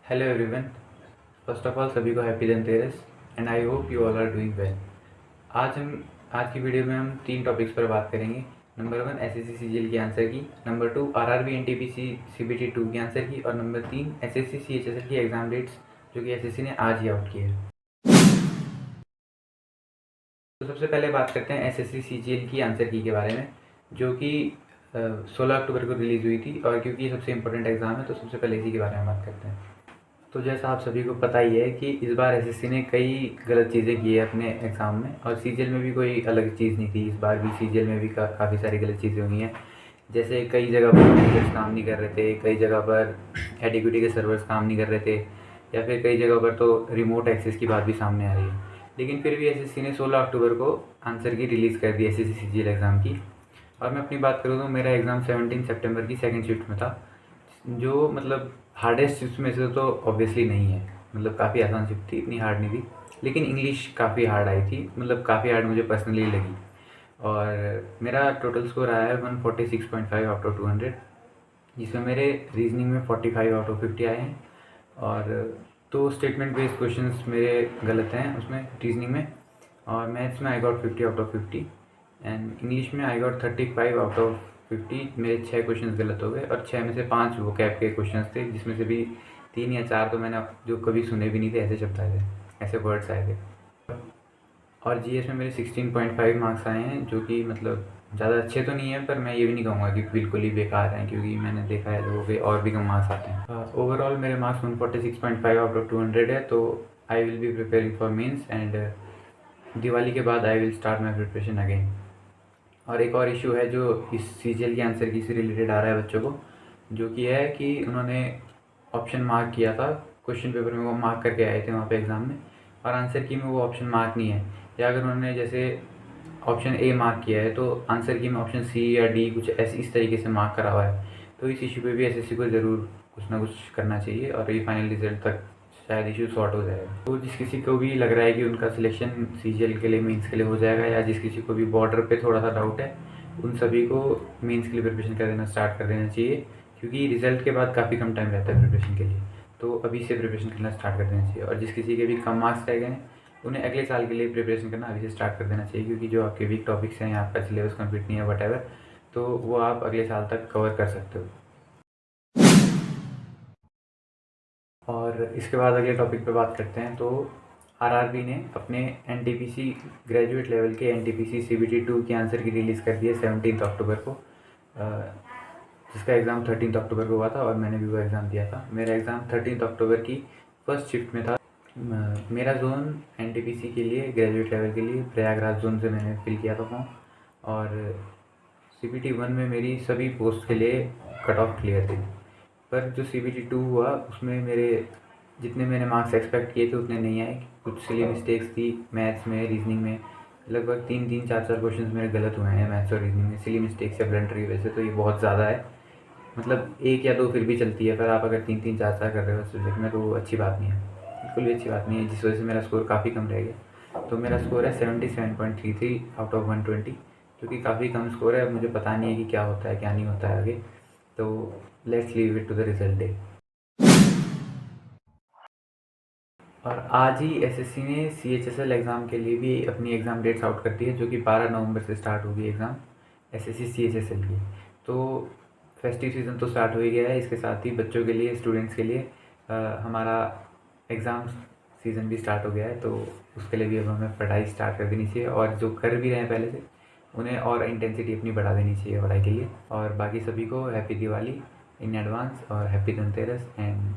Hello everyone. First of all सभी को happy Dhanteras and I hope you all are doing well. आज की video में हम 3 टॉपिक्स पर बात करेंगे। नंबर 1 एसएससी सीजीएल की आंसर की, नंबर 2 आरआरबी एनटीपीसी सीबीटी 2 की आंसर की, और नंबर 3 एसएससी सीएचएसएल की एग्जाम डेट्स जो कि एसएससी ने आज ही आउट की है। तो सबसे पहले बात करते हैं एसएससी सीजीएल की आंसर की के बारे में, जो कि 16 अक्टूबर को रिलीज़ हुई थी। और क्योंकि ये सबसे इंपॉर्टेंट एग्ज़ाम है तो सबसे पहले इसी के बारे में बात करते हैं। तो जैसा आप सभी को पता ही है कि इस बार एसएससी ने कई गलत चीज़ें की है अपने एग्ज़ाम में, और सीजीएल में भी कोई अलग चीज़ नहीं थी। इस बार भी सीजीएल में भी काफ़ी सारी गलत चीज़ें हुई हैं। जैसे कई जगह पर मैनेजर्स काम नहीं कर रहे थे, कई जगह पर एडिक्विटी के सर्वर्स काम नहीं कर रहे थे, या फिर कई जगह पर तो रिमोट एक्सेस की बात भी सामने आ रही है। लेकिन फिर भी एसएससी ने 16 अक्टूबर को आंसर की रिलीज़ कर दी एसएससी सीजीएल एग्ज़ाम की। और मैं अपनी बात करूँ तो मेरा एग्ज़ाम 17 सितंबर की सेकंड शिफ्ट में था, जो मतलब हार्डेस्ट शिफ्ट में से तो ऑब्वियसली नहीं है। मतलब काफ़ी आसान शिफ्ट थी, इतनी हार्ड नहीं थी। लेकिन इंग्लिश काफ़ी हार्ड आई थी, मतलब काफ़ी हार्ड मुझे पर्सनली लगी। और मेरा टोटल स्कोर आया है 146.5 आउट ऑफ 200, जिसमें मेरे रीजनिंग में 45 आउट ऑफ 50 आए हैं। और तो स्टेटमेंट बेस्ड क्वेश्चंस मेरे गलत हैं उसमें रीजनिंग में, और मैथ्स में I got 50 out of 50, and English में आई गॉट 35 आउट ऑफ 50। मेरे 6 क्वेश्चन गलत हो गए, और 6 में से 5 वो कैप के क्वेश्चन थे, जिसमें से भी 3 या 4 तो मैंने जो कभी सुने भी नहीं थे, ऐसे शब्द आए थे, ऐसे वर्ड्स आए थे। और जीएस में मेरे 16.5 मार्क्स आए हैं, जो कि मतलब ज़्यादा अच्छे तो नहीं है, पर मैं ये भी नहीं कहूँगा कि बिल्कुल ही बेकार हैं, क्योंकि मैंने देखा है लोगों के और भी कम मार्क्स आते हैं। ओवरऑल मेरे मार्क्स 146.5 आउट ऑफ 200 है। तो I will be preparing for means, and Diwali के बाद I will start my preparation again. और एक और इशू है जो इस सीजीएल के आंसर की से रिलेटेड आ रहा है बच्चों को, जो कि है कि उन्होंने ऑप्शन मार्क किया था क्वेश्चन पेपर में, वो मार्क करके आए थे वहाँ पे एग्ज़ाम में, और आंसर की में वो ऑप्शन मार्क नहीं है। या अगर उन्होंने जैसे ऑप्शन ए मार्क किया है तो आंसर की में ऑप्शन सी या डी कुछ ऐसे इस तरीके से मार्क करा हुआ है। तो इस इशू पे भी एसएससी को ज़रूर कुछ ना कुछ करना चाहिए, और ये फाइनल रिजल्ट तक शायद इशू सॉर्ट हो जाएगा। तो जिस किसी को भी लग रहा है कि उनका सिलेक्शन सीजीएल के लिए मेंस के लिए हो जाएगा, या जिस किसी को भी बॉर्डर पे थोड़ा सा डाउट है, उन सभी को मेंस के लिए प्रिपरेशन कर देना स्टार्ट कर देना चाहिए, क्योंकि रिजल्ट के बाद काफ़ी कम टाइम रहता है प्रिपरेशन के लिए। तो अभी से प्रिपरेशन करना स्टार्ट कर देना चाहिए। और जिस किसी के भी कम मार्क्स रह गए हैं, उन्हें अगले साल के लिए प्रिपरेशन करना अभी से स्टार्ट कर देना चाहिए, क्योंकि जो आपके वीक टॉपिक्स हैं या आपका सिलेबस कंप्लीट नहीं है वट तो वो आप अगले साल तक कवर कर सकते हो। और इसके बाद अगले टॉपिक पे बात करते हैं। तो आरआरबी ने अपने एनटीपीसी ग्रेजुएट लेवल के एनटीपीसी सीबीटी 2 की आंसर की रिलीज़ कर दी है 17 अक्टूबर को, जिसका एग्ज़ाम 13 अक्टूबर को हुआ था, और मैंने भी वो एग्ज़ाम दिया था। मेरा एग्ज़ाम 13 अक्टूबर की फर्स्ट शिफ्ट में था। मेरा जोन एनटीपीसी के लिए ग्रेजुएट लेवल के लिए प्रयागराज जोन से मैंने फिल किया था फॉर्म, और सीबीटी 1 में मेरी सभी पोस्ट के लिए कट ऑफ क्लियर थी। पर जो सीबीटी 2 हुआ उसमें मेरे जितने मैंने मार्क्स एक्सपेक्ट किए थे उतने नहीं आए। कुछ सिली मिस्टेक्स थी मैथ्स में, रीजनिंग में, लगभग 3-4 क्वेश्चन मेरे गलत हुए हैं मैथ्स और रीजनिंग में, सिली मिस्टेक्स या ब्लंडर की वजह से। तो ये बहुत ज़्यादा है, मतलब 1 या 2 फिर भी चलती है, पर आप अगर 3-4 कर रहे हो सब्जेक्ट में तो वो अच्छी बात नहीं है, बिल्कुल भी अच्छी बात नहीं है, जिस वजह से मेरा स्कोर काफ़ी कम रह गया। तो मेरा स्कोर है 77.33 आउट ऑफ 120, जो कि काफ़ी कम स्कोर है। अब मुझे पता नहीं है कि क्या होता है क्या नहीं होता है आगे, तो let's leave it to the result day. और आज ही एसएससी ने सीएचएसएल एग्ज़ाम के लिए भी अपनी एग्ज़ाम डेट्स आउट कर दी है, जो कि 12 नवंबर से स्टार्ट होगी एग्ज़ाम एसएससी सीएचएसएल की। तो फेस्टिव सीज़न तो स्टार्ट हो ही गया है, इसके साथ ही बच्चों के लिए, स्टूडेंट्स के लिए हमारा एग्ज़ाम सीज़न भी स्टार्ट हो गया है। तो उसके लिए भी अब हमें पढ़ाई स्टार्ट कर देनी चाहिए, और जो कर भी रहे हैं पहले से उन्हें और इंटेंसिटी अपनी बढ़ा देनी चाहिए पढ़ाई के लिए। और बाकी सभी को हैप्पी दिवाली इन एडवांस, और happy Dhanteras, and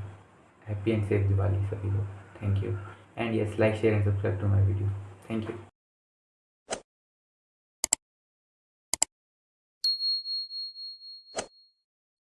happy and safe Diwali सभी को। Thank you. And yes, like, share and subscribe to my video. Thank you.